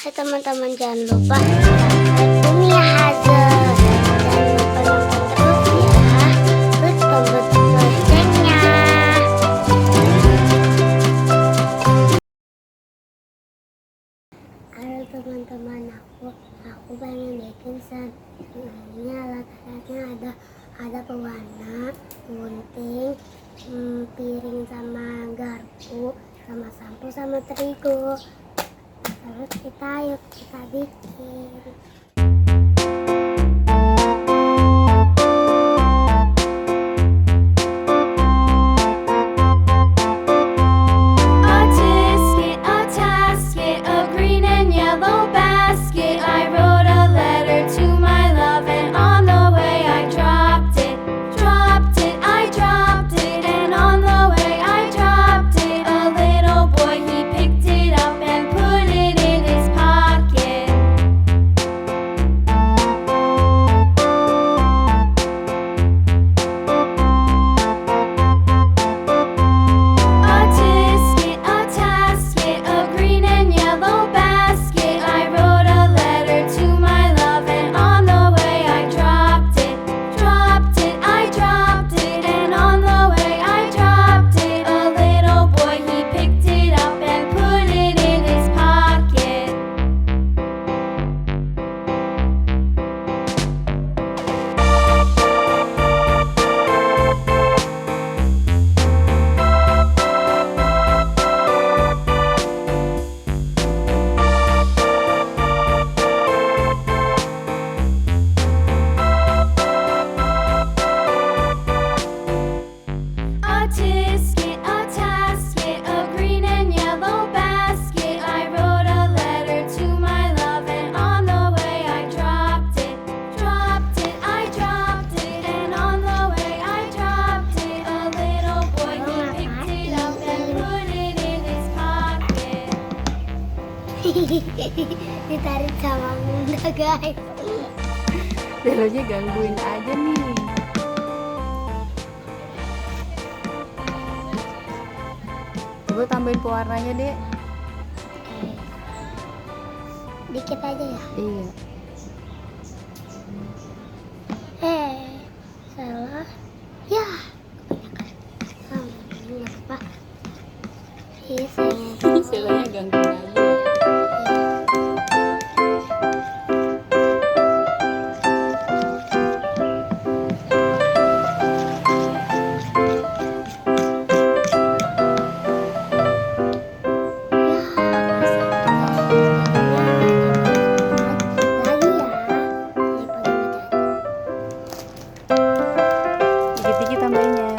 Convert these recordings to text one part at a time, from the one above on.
Hai teman-teman, jangan lupa subscribe Bumi Hazzel. Jangan lupa nonton terus ya. Klik tombol loncengnya. Halo teman-teman, aku pengen bikin sebenarnya alat-alatnya ada pewarna, gunting, piring sama garpu, sama sampo sama terigu. Terus yuk kita bikin. Ditarik sama bunda guys. Belonya gangguin aja nih. Coba tambahin pewarnanya dek. Dikit aja ya. Iya. Salah ya. Apa? Belonya gangguin aja. Dikit-dikit tambahinnya.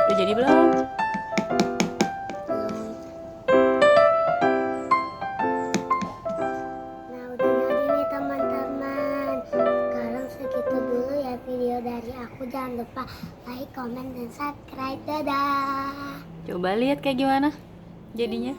Udah jadi belum? Nah, udah jadi nih teman-teman. Sekarang segitu dulu ya video dari aku. Jangan lupa like, comment, dan subscribe. Dadah. Coba lihat kayak gimana jadinya.